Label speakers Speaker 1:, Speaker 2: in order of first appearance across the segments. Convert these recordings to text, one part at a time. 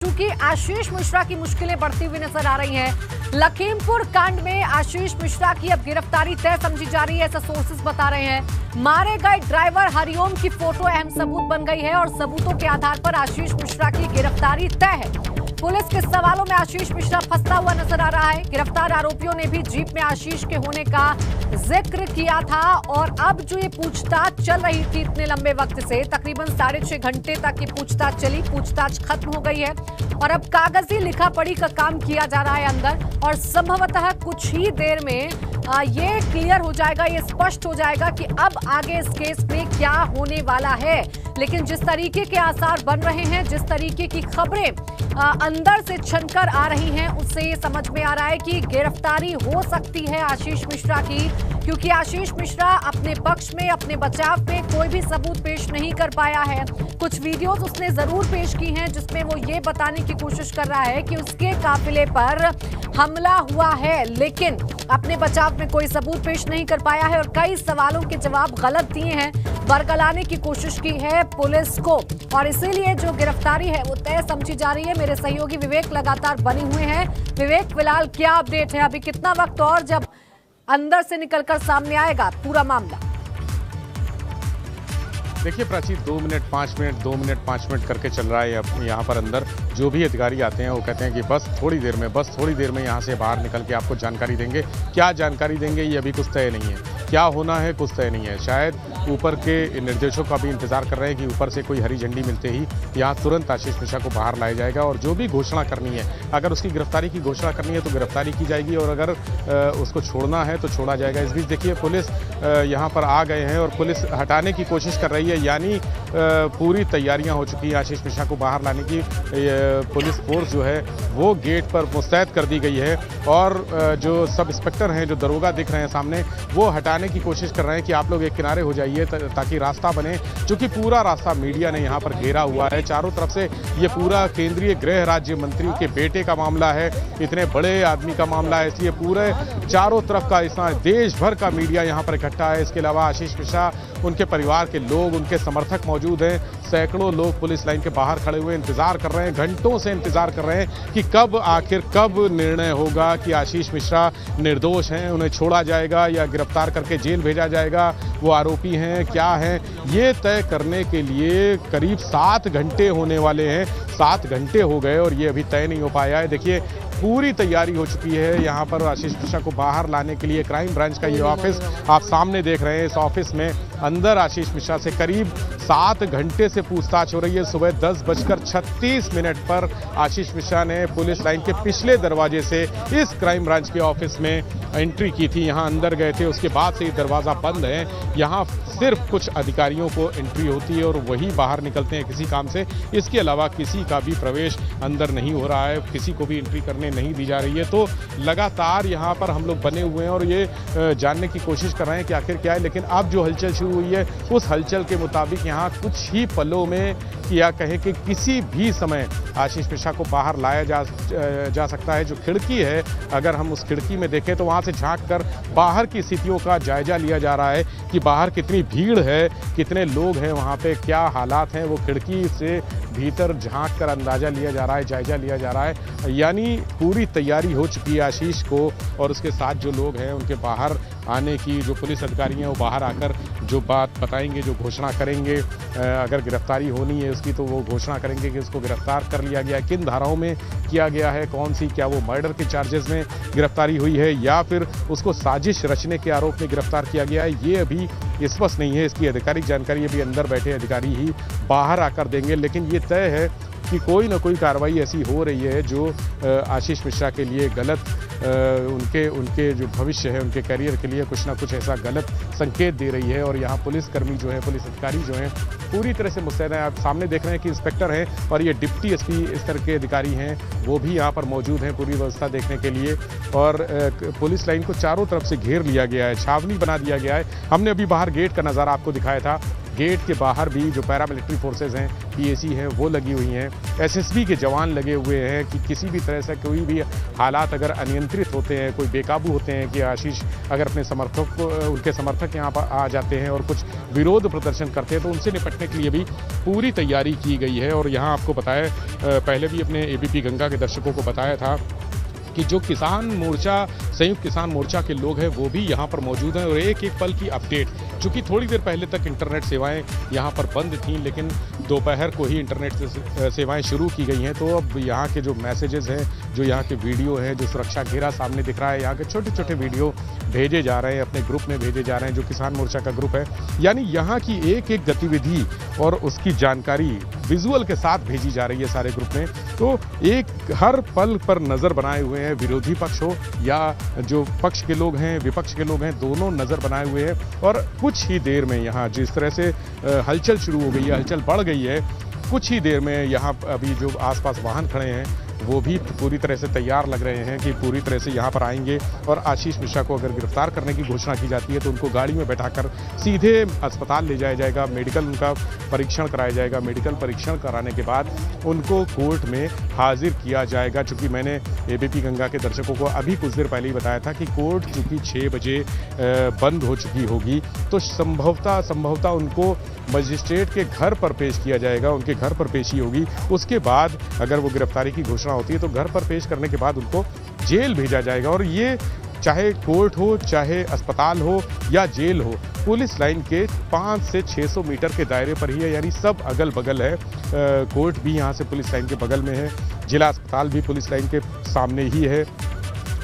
Speaker 1: चूंकि आशीष मिश्रा की मुश्किलें बढ़ती हुई नजर आ रही हैं। लखीमपुर कांड में आशीष मिश्रा की अब गिरफ्तारी तय समझी जा रही है, ऐसा सोर्सेस बता रहे हैं। मारे गए ड्राइवर हरिओम की फोटो अहम सबूत बन गई है और सबूतों के आधार पर आशीष मिश्रा की गिरफ्तारी तय है। पुलिस के सवालों में आशीष मिश्रा फंसता हुआ नजर आ रहा है। गिरफ्तार आरोपियों ने भी जीप में आशीष के होने का जिक्र किया था और अब जो ये पूछताछ चल रही थी इतने लंबे वक्त से, तकरीबन 6.5 घंटे तक ये पूछताछ चली। पूछताछ खत्म हो गई है और अब कागजी लिखा पढ़ी का काम किया जा रहा है अंदर, और संभवतः कुछ ही देर में ये क्लियर हो जाएगा, ये स्पष्ट हो जाएगा कि अब आगे इस केस में क्या होने वाला है। लेकिन जिस तरीके के आसार बन रहे हैं, जिस तरीके की खबरें अंदर से छनकर आ रही हैं, उससे ये समझ में आ रहा है कि गिरफ्तारी हो सकती है आशीष मिश्रा की, क्योंकि आशीष मिश्रा अपने पक्ष में, अपने बचाव में कोई भी सबूत पेश नहीं कर पाया है। कुछ वीडियोस उसने जरूर पेश की हैं जिसमें वो ये बताने की कोशिश कर रहा है कि उसके काफिले पर हमला हुआ है, लेकिन अपने बचाव में कोई सबूत पेश नहीं कर पाया है और कई सवालों के जवाब गलत दिए हैं। बरगलाने की कोशिश की है पुलिस को और इसीलिए जो गिरफ्तारी है वो तय समझी जा रही है। मेरे सहयोगी विवेक लगातार बने हुए हैं। विवेक, फिलहाल क्या अपडेट है? अभी कितना वक्त और जब अंदर से निकलकर सामने आएगा पूरा मामला?
Speaker 2: देखिए Prachi, 2 minute 5 minute 2 minute 5 minute करके चल रहा है यहाँ पर। अंदर जो भी अधिकारी आते हैं वो कहते हैं कि बस थोड़ी देर में यहाँ से बाहर निकल के आपको जानकारी देंगे। क्या जानकारी देंगे ये अभी कुछ तय नहीं है, क्या होना है कुछ तय नहीं है। शायद ऊपर के निर्देशों का भी इंतजार कर रहे हैं कि ऊपर से कोई हरी झंडी मिलते ही यहाँ तुरंत आशीष मिश्रा को बाहर लाया जाएगा और जो भी घोषणा करनी है, अगर उसकी गिरफ्तारी की घोषणा करनी है तो गिरफ्तारी की जाएगी और अगर उसको छोड़ना है तो छोड़ा जाएगा। इस बीच देखिए पुलिस यहाँ पर आ गए हैं और पुलिस हटाने की कोशिश कर रही है, यानी पूरी तैयारियां हो चुकी हैं आशीष मिश्रा को बाहर लाने की। पुलिस फोर्स जो है वो गेट पर मुस्तैद कर दी गई है और जो सब इंस्पेक्टर हैं, जो दरोगा दिख रहे हैं सामने, वो हटाने की कोशिश कर रहे हैं कि आप लोग एक किनारे हो जाइए ताकि रास्ता बने, क्योंकि पूरा रास्ता मीडिया ने यहाँ पर घेरा हुआ है चारों तरफ से। ये पूरा केंद्रीय गृह राज्य मंत्री के बेटे का मामला है, इतने बड़े आदमी का मामला है, इसलिए पूरे चारों तरफ का इतना देश भर का मीडिया यहाँ पर इकट्ठा है। इसके अलावा आशीष मिश्रा, उनके परिवार के लोग, उनके समर्थक मौजूद हैं। सैकड़ों लोग पुलिस लाइन के बाहर खड़े हुए इंतजार कर रहे हैं, घंटों से इंतजार कर रहे हैं कि कब निर्णय होगा कि आशीष मिश्रा निर्दोष हैं, उन्हें छोड़ा जाएगा या गिरफ्तार करके जेल भेजा जाएगा, वो आरोपी हैं क्या हैं, ये तय करने के लिए करीब 7 घंटे होने वाले हैं। 7 घंटे हो गए और ये अभी तय नहीं हो पाया है। देखिए पूरी तैयारी हो चुकी है यहाँ पर आशीष मिश्रा को बाहर लाने के लिए। क्राइम ब्रांच का ये ऑफिस आप सामने देख रहे हैं, इस ऑफिस में अंदर आशीष मिश्रा से करीब 7 घंटे से पूछताछ हो रही है। सुबह 10:36 पर आशीष मिश्रा ने पुलिस लाइन के पिछले दरवाजे से इस क्राइम ब्रांच के ऑफिस में एंट्री की थी, यहाँ अंदर गए थे। उसके बाद से ये दरवाज़ा बंद है, यहाँ सिर्फ कुछ अधिकारियों को एंट्री होती है और वही बाहर निकलते हैं किसी काम से। इसके अलावा किसी का भी प्रवेश अंदर नहीं हो रहा है, किसी को भी एंट्री करने नहीं दी जा रही है। तो लगातार यहाँ पर हम लोग बने हुए हैं और ये जानने की कोशिश कर रहे हैं कि आखिर क्या है। लेकिन अब जो हलचल शुरू हुई है, उस हलचल के मुताबिक यहाँ कुछ ही पलों में या कहें कि किसी भी समय आशीष मिश्रा को बाहर लाया जा सकता है। जो खिड़की है, अगर हम उस खिड़की में देखें तो वहाँ से झांक कर बाहर की स्थितियों का जायजा लिया जा रहा है कि बाहर कितनी भीड़ है, कितने लोग हैं वहाँ पे, क्या हालात हैं, वो खिड़की से भीतर झांक कर अंदाजा लिया जा रहा है, जायजा लिया जा रहा है। यानी पूरी तैयारी हो चुकी है आशीष को और उसके साथ जो लोग हैं उनके बाहर आने की। जो पुलिस अधिकारी हैं वो बाहर आकर जो बात बताएंगे, जो घोषणा करेंगे, अगर गिरफ्तारी होनी है उसकी तो वो घोषणा करेंगे कि उसको गिरफ्तार कर लिया गया है, किन धाराओं में किया गया है, कौन सी, क्या वो मर्डर के चार्जेस में गिरफ्तारी हुई है या फिर उसको साजिश रचने के आरोप में गिरफ्तार किया गया है, ये अभी स्पष्ट नहीं है। इसकी आधिकारिक जानकारी अभी अंदर बैठे अधिकारी ही बाहर आकर देंगे। लेकिन ये तय है कि कोई ना कोई कार्रवाई ऐसी हो रही है जो आशीष मिश्रा के लिए गलत, उनके जो भविष्य है, उनके करियर के लिए कुछ ना कुछ ऐसा गलत संकेत दे रही है। और यहाँ पुलिसकर्मी जो है, पुलिस अधिकारी जो हैं, पूरी तरह से मुस्तैद हैं। आप सामने देख रहे हैं कि इंस्पेक्टर हैं और ये डिप्टी एसपी इस तरह के अधिकारी हैं, वो भी यहाँ पर मौजूद हैं पूरी व्यवस्था देखने के लिए। और पुलिस लाइन को चारों तरफ से घेर लिया गया है, छावनी बना दिया गया है। हमने अभी बाहर गेट का नज़ारा आपको दिखाया था। गेट के बाहर भी जो पैरामिलिट्री फोर्सेज हैं, पीएसी हैं, वो लगी हुई हैं। एसएसबी के जवान लगे हुए हैं कि किसी भी तरह से कोई भी हालात अगर अनियंत्रित होते हैं, कोई बेकाबू होते हैं कि आशीष अगर अपने समर्थक को, उनके समर्थक यहाँ पर आ जाते हैं और कुछ विरोध प्रदर्शन करते हैं तो उनसे निपटने के लिए भी पूरी तैयारी की गई है। और यहाँ आपको बताया, पहले भी अपने एबीपी गंगा के दर्शकों को बताया था कि जो किसान मोर्चा, संयुक्त किसान मोर्चा के लोग हैं वो भी यहाँ पर मौजूद हैं। और एक एक पल की अपडेट, चूँकि थोड़ी देर पहले तक इंटरनेट सेवाएं यहाँ पर बंद थीं, लेकिन दोपहर को ही इंटरनेट सेवाएं शुरू की गई हैं। तो अब यहाँ के जो मैसेजेस हैं, जो यहाँ के वीडियो हैं, जो सुरक्षा घेरा सामने दिख रहा है, यहाँ के छोटे छोटे वीडियो भेजे जा रहे हैं, अपने ग्रुप में भेजे जा रहे हैं, जो किसान मोर्चा का ग्रुप है। यानी यहाँ की एक एक गतिविधि और उसकी जानकारी विजुअल के साथ भेजी जा रही है सारे ग्रुप में। तो एक हर पल पर नज़र बनाए हुए हैं, विरोधी पक्ष हो या जो पक्ष के लोग हैं, विपक्ष के लोग हैं, दोनों नज़र बनाए हुए हैं। और कुछ ही देर में यहाँ जिस तरह से हलचल शुरू हो गई है, हलचल बढ़ गई है, कुछ ही देर में यहाँ अभी जो आसपास वाहन खड़े हैं वो भी पूरी तरह से तैयार लग रहे हैं कि पूरी तरह से यहाँ पर आएंगे। और आशीष मिश्रा को अगर गिरफ्तार करने की घोषणा की जाती है तो उनको गाड़ी में बैठाकर सीधे अस्पताल ले जाया जाएगा, मेडिकल उनका परीक्षण कराया जाएगा। मेडिकल परीक्षण कराने के बाद उनको कोर्ट में हाजिर किया जाएगा। चूँकि मैंने एबीपी गंगा के दर्शकों को अभी कुछ देर पहले ही बताया था कि कोर्ट चूँकि 6 बजे बंद हो चुकी होगी तो संभवतः उनको मजिस्ट्रेट के घर पर पेश किया जाएगा, उनके घर पर पेशी होगी। उसके बाद अगर वो गिरफ्तारी की घोषणा होती है तो घर पर पेश करने के बाद उनको जेल भेजा जाएगा। और ये चाहे कोर्ट हो, चाहे अस्पताल हो या जेल हो, पुलिस लाइन के 500 से 600 मीटर के दायरे पर ही है। यानी सब अगल बगल है। कोर्ट भी यहाँ से पुलिस लाइन के बगल में है, जिला अस्पताल भी पुलिस लाइन के सामने ही है,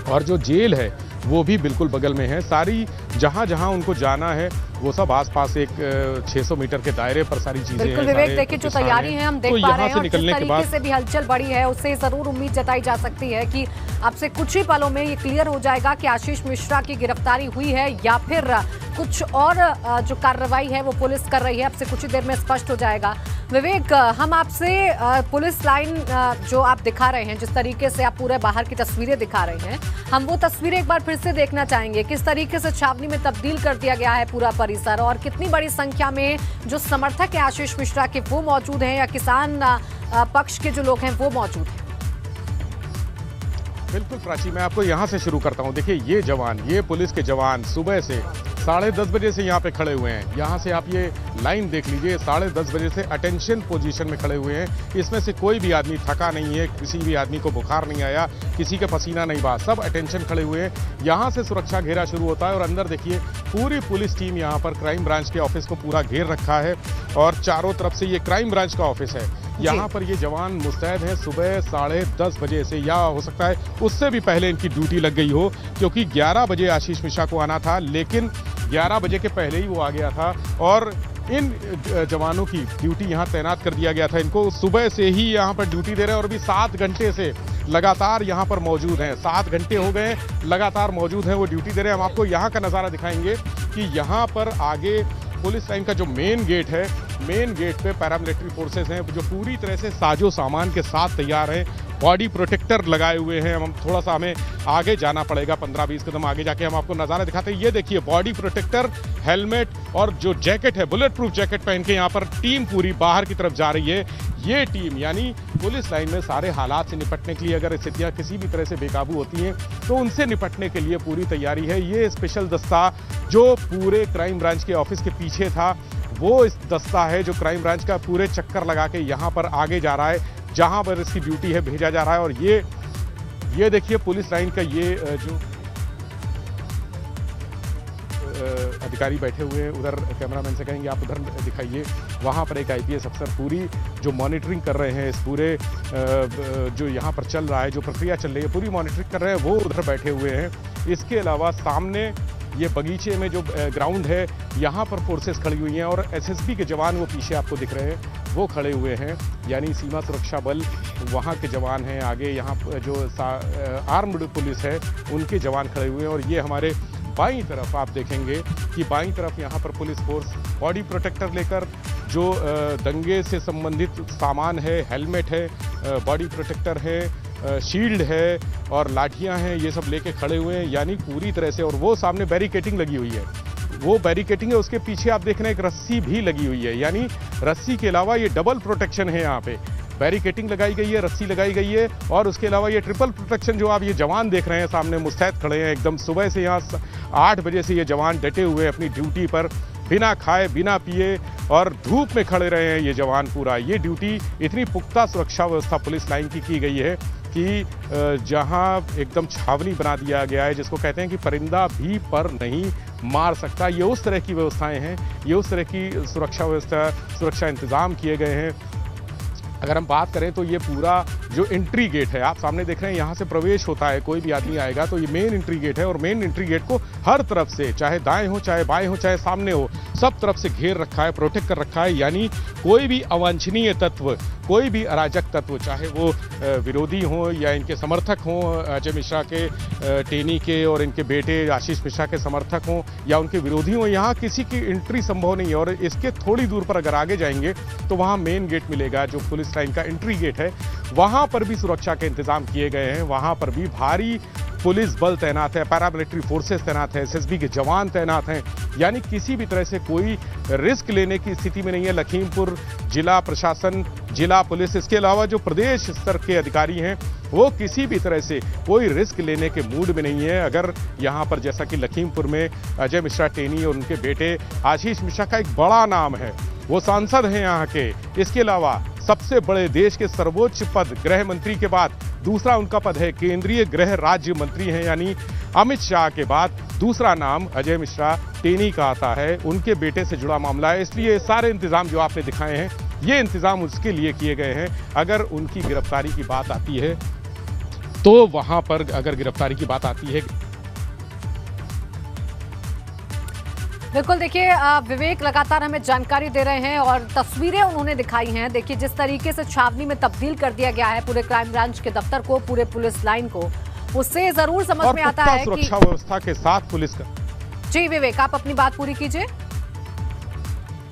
Speaker 2: और जो जेल है वो भी बिल्कुल बगल में है। सारी जहाँ जहाँ उनको जाना है वो सब आसपास एक 600 मीटर के दायरे पर सारी चीजें हैं।
Speaker 1: बिल्कुल विवेक, देखिए जो तैयारी है हम देख
Speaker 2: तो
Speaker 1: पा रहे हैं, और जिस
Speaker 2: निकलने के
Speaker 1: तरीके
Speaker 2: बाद
Speaker 1: से भी हलचल बढ़ी है उससे जरूर उम्मीद जताई जा सकती है कि अब से कुछ ही पलों में ये क्लियर हो जाएगा कि आशीष मिश्रा की गिरफ्तारी हुई है या फिर कुछ और जो कार्रवाई है वो पुलिस कर रही है। अब से कुछ ही देर में स्पष्ट हो जाएगा। विवेक, हम आपसे पुलिस लाइन जो आप दिखा रहे हैं, जिस तरीके से आप पूरे बाहर की तस्वीरें दिखा रहे हैं, हम वो तस्वीरें एक बार फिर से देखना चाहेंगे। किस तरीके से छावनी में तब्दील कर दिया गया है पूरा परिसर, और कितनी बड़ी संख्या में जो समर्थक है आशीष मिश्रा के वो मौजूद हैं या किसान पक्ष के जो लोग हैं वो मौजूद हैं?
Speaker 2: बिल्कुल प्राची, मैं आपको यहाँ से शुरू करता हूँ। देखिए ये जवान, ये पुलिस के जवान सुबह से 10:30 बजे से यहाँ पे खड़े हुए हैं। यहाँ से आप ये लाइन देख लीजिए, 10:30 बजे से अटेंशन पोजीशन में खड़े हुए हैं। इसमें से कोई भी आदमी थका नहीं है, किसी भी आदमी को बुखार नहीं आया, किसी के पसीना नहीं बहा, सब अटेंशन खड़े हुए हैं। यहाँ से सुरक्षा घेरा शुरू होता है और अंदर देखिए पूरी पुलिस टीम यहाँ पर क्राइम ब्रांच के ऑफिस को पूरा घेर रखा है और चारों तरफ से ये क्राइम ब्रांच का ऑफिस है। यहाँ पर ये जवान मुस्तैद हैं सुबह 10:30 बजे से, या हो सकता है उससे भी पहले इनकी ड्यूटी लग गई हो, क्योंकि 11 बजे आशीष मिश्रा को आना था, लेकिन 11 बजे के पहले ही वो आ गया था और इन जवानों की ड्यूटी यहाँ तैनात कर दिया गया था। इनको सुबह से ही यहाँ पर ड्यूटी दे रहे हैं और अभी 7 घंटे से लगातार यहाँ पर मौजूद हैं। 7 घंटे हो गए लगातार मौजूद हैं, वो ड्यूटी दे रहे हैं। हम आपको यहाँ का नज़ारा दिखाएंगे कि यहाँ पर आगे पुलिस लाइन का जो मेन गेट है, मेन गेट पे पैरामिलिट्री फोर्सेस हैं जो पूरी तरह से साजो सामान के साथ तैयार हैं, बॉडी प्रोटेक्टर लगाए हुए हैं। हम थोड़ा सा हमें आगे जाना पड़ेगा, 15-20 कदम आगे जाके हम आपको नज़ारा दिखाते हैं। ये देखिए बॉडी प्रोटेक्टर, हेलमेट और जो जैकेट है, बुलेट प्रूफ जैकेट पहन के यहाँ पर टीम पूरी बाहर की तरफ जा रही है। ये टीम यानी पुलिस लाइन में सारे हालात से निपटने के लिए, अगर स्थितियाँ किसी भी तरह से बेकाबू होती हैं तो उनसे निपटने के लिए पूरी तैयारी है। ये स्पेशल दस्ता जो पूरे क्राइम ब्रांच के ऑफिस के पीछे था, वो इस दस्ता है जो क्राइम ब्रांच का पूरे चक्कर लगा के यहाँ पर आगे जा रहा है, जहाँ पर इसकी ड्यूटी है भेजा जा रहा है। और ये देखिए पुलिस लाइन का ये जो अधिकारी बैठे हुए हैं, उधर कैमरामैन से कहेंगे आप उधर दिखाइए, वहाँ पर एक आईपीएस अफसर पूरी जो मॉनिटरिंग कर रहे हैं इस पूरे जो यहाँ पर चल रहा है, जो प्रक्रिया चल रही है, पूरी मॉनिटरिंग कर रहे हैं, वो उधर बैठे हुए हैं। इसके अलावा सामने ये बगीचे में जो ग्राउंड है, यहाँ पर फोर्सेस खड़ी हुई हैं और एसएसबी के जवान वो पीछे आपको दिख रहे हैं, वो खड़े हुए हैं। यानी सीमा सुरक्षा बल वहाँ के जवान हैं, आगे यहाँ जो आर्म्ड पुलिस है उनके जवान खड़े हुए हैं। और ये हमारे बाईं तरफ आप देखेंगे कि बाईं तरफ यहाँ पर पुलिस फोर्स बॉडी प्रोटेक्टर लेकर, जो दंगे से संबंधित सामान है, हेलमेट है, बॉडी प्रोटेक्टर है, शील्ड है और लाठियां हैं, ये सब लेके खड़े हुए हैं। यानी पूरी तरह से, और वो सामने बैरिकेटिंग लगी हुई है, वो बैरिकेटिंग है, उसके पीछे आप देख रहे हैं एक रस्सी भी लगी हुई है, यानी रस्सी के अलावा ये डबल प्रोटेक्शन है। यहाँ पे बैरिकेटिंग लगाई गई है, रस्सी लगाई गई है और उसके अलावा ये ट्रिपल प्रोटेक्शन जो आप ये जवान देख रहे हैं सामने मुस्तैद खड़े हैं एकदम सुबह से। यहाँ 8 बजे से ये जवान डटे हुए हैं अपनी ड्यूटी पर, बिना खाए बिना पिए और धूप में खड़े रहे हैं ये जवान पूरा। ये ड्यूटी इतनी पुख्ता सुरक्षा व्यवस्था पुलिस लाइन की गई है कि जहां एकदम छावनी बना दिया गया है, जिसको कहते हैं कि परिंदा भी पर नहीं मार सकता। ये उस तरह की व्यवस्थाएं हैं, ये उस तरह की सुरक्षा इंतज़ाम किए गए हैं। अगर हम बात करें तो ये पूरा जो एंट्री गेट है आप सामने देख रहे हैं, यहाँ से प्रवेश होता है, कोई भी आदमी आएगा तो ये मेन एंट्री गेट है और मेन एंट्री गेट को हर तरफ से, चाहे दाएं हो चाहे बाएं हो चाहे सामने हो, सब तरफ से घेर रखा है, प्रोटेक्ट कर रखा है। यानी कोई भी अवांछनीय तत्व, कोई भी अराजक तत्व, चाहे वो विरोधी हो या इनके समर्थक हों, अजय मिश्रा के, टेनी के और इनके बेटे आशीष मिश्रा के समर्थक हों या उनके विरोधी हों, यहाँ किसी की एंट्री संभव नहीं है। और इसके थोड़ी दूर पर अगर आगे जाएंगे तो वहाँ मेन गेट मिलेगा जो पुलिस लाइन का एंट्री गेट है, वहाँ पर भी सुरक्षा के इंतजाम किए गए हैं। वहाँ पर भी भारी पुलिस बल तैनात है, पैरामिलिट्री फोर्सेस तैनात है, एसएसबी के जवान तैनात हैं। यानी किसी भी तरह से कोई रिस्क लेने की स्थिति में नहीं है लखीमपुर जिला प्रशासन, जिला पुलिस, इसके अलावा जो प्रदेश स्तर के अधिकारी हैं वो किसी भी तरह से कोई रिस्क लेने के मूड में नहीं है। अगर यहाँ पर जैसा कि लखीमपुर में अजय मिश्रा टेनी और उनके बेटे आशीष मिश्रा का एक बड़ा नाम है, वो सांसद हैं यहाँ के, इसके अलावा सबसे बड़े देश के सर्वोच्च पद गृह मंत्री के बाद दूसरा उनका पद है केंद्रीय गृह राज्य मंत्री हैं, यानी अमित शाह के बाद दूसरा नाम अजय मिश्रा टेनी का आता है। उनके बेटे से जुड़ा मामला है, इसलिए सारे इंतजाम जो आपने दिखाए हैं ये इंतजाम उसके लिए किए गए हैं। अगर उनकी गिरफ्तारी की बात आती है तो वहां पर अगर गिरफ्तारी की बात आती है,
Speaker 1: बिल्कुल देखिए विवेक लगातार हमें जानकारी दे रहे हैं और तस्वीरें उन्होंने दिखाई हैं। देखिए जिस तरीके से छावनी में तब्दील कर दिया गया है पूरे क्राइम ब्रांच के दफ्तर को, पूरे पुलिस लाइन को, उससे जरूर समझ में आता है कि
Speaker 2: सुरक्षा व्यवस्था के साथ पुलिस का।
Speaker 1: जी विवेक, आप अपनी बात पूरी कीजिए।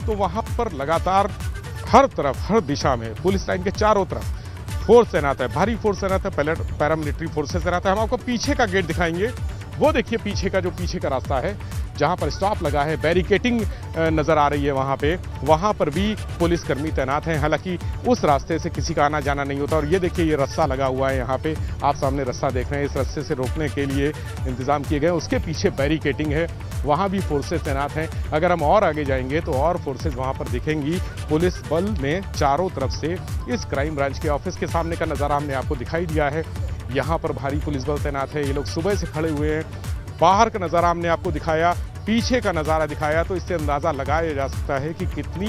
Speaker 2: तो वहां पर लगातार हर तरफ, हर दिशा में पुलिस लाइन के चारों तरफ फोर्स तैनात है, भारी फोर्स तैनात है, पैरामिलिट्री फोर्सेस तैनात है। हम आपको पीछे का गेट दिखाएंगे, वो देखिए पीछे का जो पीछे का रास्ता है जहां पर स्टॉप लगा है, बैरिकेटिंग नजर आ रही है वहां पर भी पुलिसकर्मी तैनात हैं। हालांकि उस रास्ते से किसी का आना जाना नहीं होता। और ये देखिए ये रस्सा लगा हुआ है यहाँ पे, आप सामने रस्सा देख रहे हैं, इस रस्से से रोकने के लिए इंतजाम किए गए। उसके पीछे बैरिकेटिंग है, वहाँ भी फोर्सेस तैनात हैं। अगर हम और आगे जाएंगे तो और फोर्सेस वहाँ पर दिखेंगी। पुलिस बल ने चारों तरफ से इस क्राइम ब्रांच के ऑफिस के सामने का नज़ारा हमने आपको दिखाई दिया है। यहाँ पर भारी पुलिस बल तैनात है, ये लोग सुबह से खड़े हुए हैं। बाहर का नज़ारा हमने आपको दिखाया, पीछे का नज़ारा दिखाया, तो इससे अंदाज़ा लगाया जा सकता है कि कितनी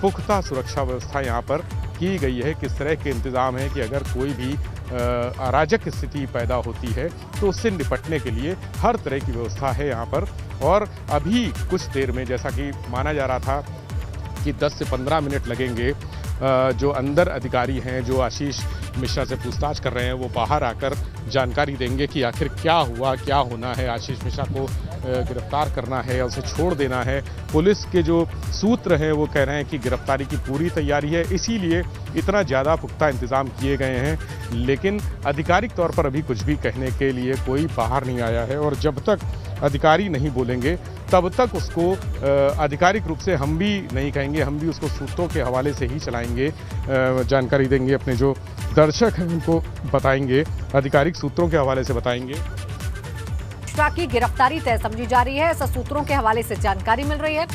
Speaker 2: पुख्ता सुरक्षा व्यवस्था यहाँ पर की गई है, किस तरह के इंतज़ाम है कि अगर कोई भी अराजक स्थिति पैदा होती है तो उससे निपटने के लिए हर तरह की व्यवस्था है यहाँ पर। और अभी कुछ देर में, जैसा कि माना जा रहा था कि 10 से 15 मिनट लगेंगे, जो अंदर अधिकारी हैं जो आशीष मिश्रा से पूछताछ कर रहे हैं वो बाहर आकर जानकारी देंगे कि आखिर क्या हुआ, क्या होना है। आशीष मिश्रा को गिरफ्तार करना है या उसे छोड़ देना है। पुलिस के जो सूत्र हैं वो कह रहे हैं कि गिरफ्तारी की पूरी तैयारी है, इसीलिए इतना ज़्यादा पुख्ता इंतज़ाम किए गए हैं। लेकिन आधिकारिक तौर पर अभी कुछ भी कहने के लिए कोई बाहर नहीं आया है और जब तक अधिकारी नहीं बोलेंगे तब तक उसको आधिकारिक रूप से हम भी नहीं कहेंगे, हम भी उसको सूत्रों के हवाले से ही चलाएंगे, जानकारी देंगे, अपने जो दर्शक हैं उनको बताएंगे, आधिकारिक सूत्रों के हवाले से बताएंगे।
Speaker 1: मिश्रा की गिरफ्तारी तय समझी जा रही है, ऐसा सूत्रों के हवाले से जानकारी मिल रही है,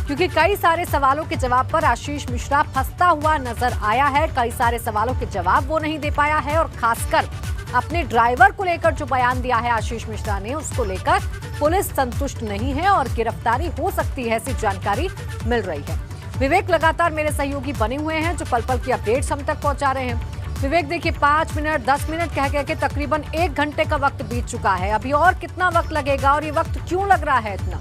Speaker 1: क्योंकि कई सारे सवालों के जवाब पर आशीष मिश्रा फंसता हुआ नजर आया है। कई सारे सवालों के जवाब वो नहीं दे पाया है और खासकर अपने ड्राइवर को लेकर जो बयान दिया है आशीष मिश्रा ने, उसको लेकर पुलिस संतुष्ट नहीं है और गिरफ्तारी हो सकती है ऐसी जानकारी मिल रही है। विवेक लगातार मेरे सहयोगी बने हुए हैं जो पल पल की अपडेट्स हम तक पहुंचा रहे हैं। विवेक देखिए 5 मिनट 10 मिनट कह के तकरीबन 1 घंटे का वक्त बीत चुका है। अभी और कितना वक्त लगेगा और ये वक्त क्यों लग रहा है इतना?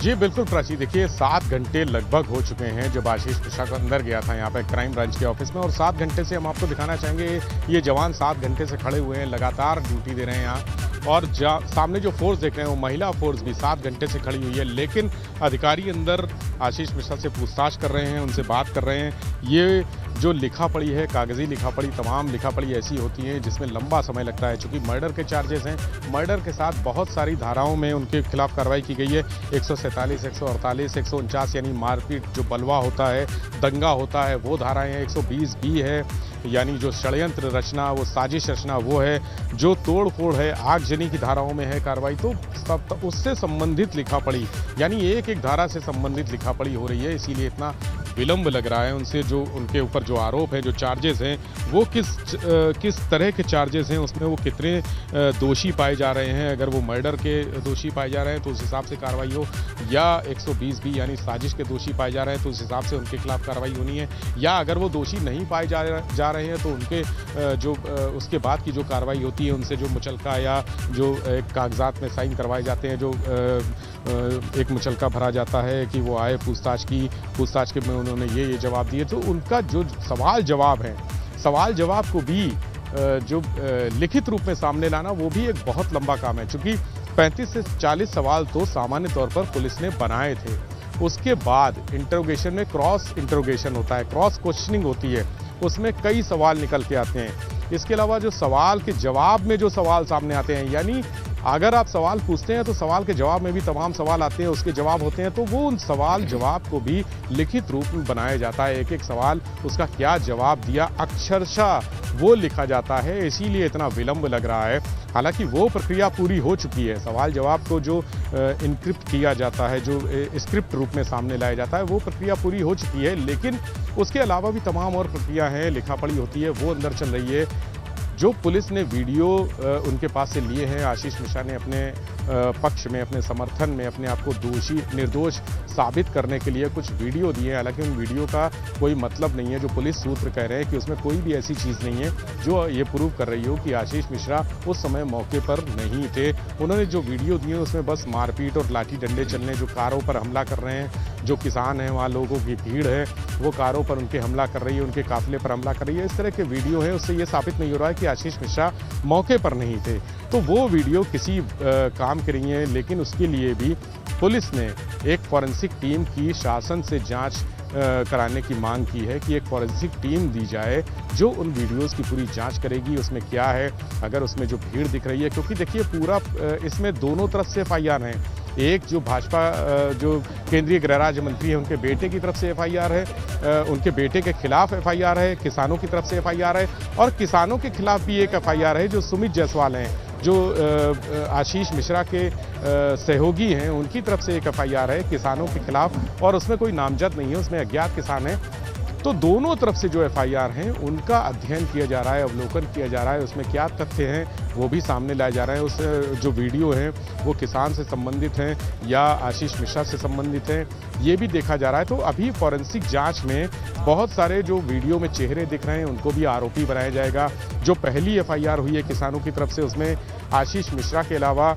Speaker 2: जी बिल्कुल प्राची, देखिए 7 घंटे लगभग हो चुके हैं जब आशीष मिश्रा को अंदर गया था यहाँ पे क्राइम ब्रांच के ऑफिस में। और 7 घंटे से हम आपको दिखाना चाहेंगे, ये जवान 7 घंटे से खड़े हुए हैं, लगातार ड्यूटी दे रहे हैं यहाँ। और सामने जो फोर्स देख रहे हैं वो महिला फोर्स भी 7 घंटे से खड़ी हुई है। लेकिन अधिकारी अंदर आशीष मिश्रा से पूछताछ कर रहे हैं, उनसे बात कर रहे हैं। ये जो लिखा पढ़ी है, कागजी लिखा पढ़ी, तमाम लिखा पढ़ी ऐसी होती है जिसमें लंबा समय लगता है। चूंकि मर्डर के चार्जेस हैं, मर्डर के साथ बहुत सारी धाराओं में उनके खिलाफ कार्रवाई की गई है। 147, 148, 149 यानी मारपीट, जो बलवा होता है, दंगा होता है, वो धाराएं हैं। 120 बी है यानी जो षड्यंत्र रचना, वो साजिश रचना वो है। जो तोड़ फोड़ है, आगजनी की धाराओं में है कार्रवाई। तो सब उससे संबंधित लिखा पढ़ी यानी एक एक धारा से संबंधित लिखा पढ़ी हो रही है, इसीलिए इतना विलंब लग रहा है। उनसे जो उनके ऊपर जो आरोप है, जो चार्जेस हैं, वो किस तरह के चार्जेस हैं, उसमें वो कितने दोषी पाए जा रहे हैं। अगर वो मर्डर के दोषी पाए जा रहे हैं तो उस हिसाब से कार्रवाई हो, या 120 बी यानी साजिश के दोषी पाए जा रहे हैं तो उस हिसाब से उनके खिलाफ कार्रवाई होनी है, या अगर वो दोषी नहीं पाए जा रहे हैं तो उनके जो उसके बाद की जो कार्रवाई होती है, उनसे जो मुचलका या जो कागजात में साइन करवाए जाते हैं, जो एक मुचलका भरा जाता है कि वो आए पूछताछ के में उन्होंने ये जवाब दिए, तो उनका जो सवाल जवाब है, सवाल जवाब को भी जो लिखित रूप में सामने लाना, वो भी एक बहुत लंबा काम है। चूंकि 35 से 40 सवाल तो सामान्य तौर पर पुलिस ने बनाए थे। उसके बाद इंटरोगेशन में क्रॉस इंटरोगेशन होता है, क्रॉस क्वेश्चनिंग होती है, उसमें कई सवाल निकल के आते हैं। इसके अलावा जो सवाल के जवाब में जो सवाल सामने आते हैं, यानी अगर आप सवाल पूछते हैं तो सवाल के जवाब में भी तमाम सवाल आते हैं, उसके जवाब होते हैं, तो वो उन सवाल जवाब को भी लिखित रूप में बनाया जाता है। एक एक सवाल उसका क्या जवाब दिया, अक्षरशः वो लिखा जाता है, इसीलिए इतना विलंब लग रहा है। हालांकि वो प्रक्रिया पूरी हो चुकी है। सवाल जवाब को जो इनक्रिप्ट किया जाता है, जो स्क्रिप्ट रूप में सामने लाया जाता है, वो प्रक्रिया पूरी हो चुकी है। लेकिन उसके अलावा भी तमाम और प्रक्रिया हैं, लिखा पढ़ी होती है, वो अंदर चल रही है। जो पुलिस ने वीडियो उनके पास से लिए हैं, आशीष मिश्रा ने अपने पक्ष में, अपने समर्थन में, अपने आप को दोषी निर्दोष साबित करने के लिए कुछ वीडियो दिए हैं। हालांकि उन वीडियो का कोई मतलब नहीं है। जो पुलिस सूत्र कह रहे हैं कि उसमें कोई भी ऐसी चीज़ नहीं है जो ये प्रूव कर रही हो कि आशीष मिश्रा उस समय मौके पर नहीं थे। उन्होंने जो वीडियो दिए उसमें बस मारपीट और लाठी डंडे चलने, जो कारों पर हमला कर रहे हैं, जो किसान हैं, वहाँ लोगों की भीड़ है, वो कारों पर उनके हमला कर रही है, उनके काफिले पर हमला कर रही है, इस तरह के वीडियो है। उससे ये साबित नहीं हो रहा है कि आशीष मिश्रा मौके पर नहीं थे। तो वो वीडियो किसी काम की नहीं है। लेकिन उसके लिए भी पुलिस ने एक फॉरेंसिक टीम की शासन से जांच कराने की मांग की है कि एक फॉरेंसिक टीम दी जाए जो उन वीडियोस की पूरी जांच करेगी, उसमें क्या है, अगर उसमें जो भीड़ दिख रही है। क्योंकि देखिए पूरा इसमें दोनों तरफ से FIR हैं। एक जो भाजपा जो केंद्रीय गृह राज्य मंत्री है, उनके बेटे की तरफ से FIR है, उनके बेटे के खिलाफ FIR है, किसानों की तरफ से FIR है, और किसानों के खिलाफ भी एक FIR है जो सुमित जायसवाल हैं, जो आशीष मिश्रा के सहयोगी हैं, उनकी तरफ से एक FIR है किसानों के खिलाफ, और उसमें कोई नामजद नहीं है, उसमें अज्ञात किसान हैं। तो दोनों तरफ से जो FIR हैं उनका अध्ययन किया जा रहा है, अवलोकन किया जा रहा है, उसमें क्या तथ्य हैं वो भी सामने लाए जा रहे हैं। उस जो वीडियो हैं वो किसान से संबंधित हैं या आशीष मिश्रा से संबंधित हैं, ये भी देखा जा रहा है। तो अभी फॉरेंसिक जांच में बहुत सारे जो वीडियो में चेहरे दिख रहे हैं उनको भी आरोपी बनाया जाएगा। जो पहली FIR हुई है किसानों की तरफ से, उसमें आशीष मिश्रा के अलावा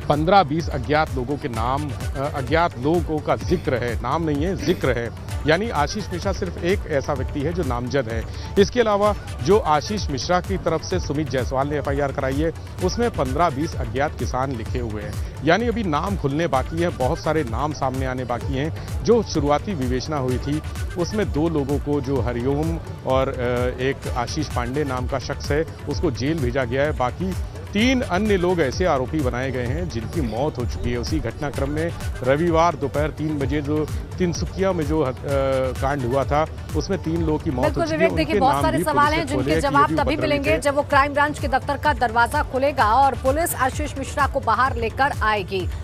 Speaker 2: 15-20 अज्ञात लोगों के नाम, अज्ञात लोगों का जिक्र है, नाम नहीं है, जिक्र है। यानी आशीष मिश्रा सिर्फ एक ऐसा व्यक्ति है जो नामजद है। इसके अलावा जो आशीष मिश्रा की तरफ से सुमित जायसवाल ने FIR कराई है, उसमें 15-20 अज्ञात किसान लिखे हुए हैं। यानी अभी नाम खुलने बाकी है, बहुत सारे नाम सामने आने बाकी हैं। जो शुरुआती विवेचना हुई थी उसमें 2 लोगों को, जो हरिओम और एक आशीष पांडे नाम का शख्स है, उसको जेल भेजा गया है। बाकी 3 अन्य लोग ऐसे आरोपी बनाए गए हैं जिनकी मौत हो चुकी है। उसी घटनाक्रम में रविवार दोपहर 3 बजे जो तिनसुकिया में जो कांड हुआ था, उसमें 3 लोगों की मौत हो चुकी है।
Speaker 1: देखिए बहुत सारे सवाल हैं जिनके जवाब तभी मिलेंगे जब वो क्राइम ब्रांच के दफ्तर का दरवाजा खुलेगा और पुलिस आशीष मिश्रा को बाहर लेकर आएगी।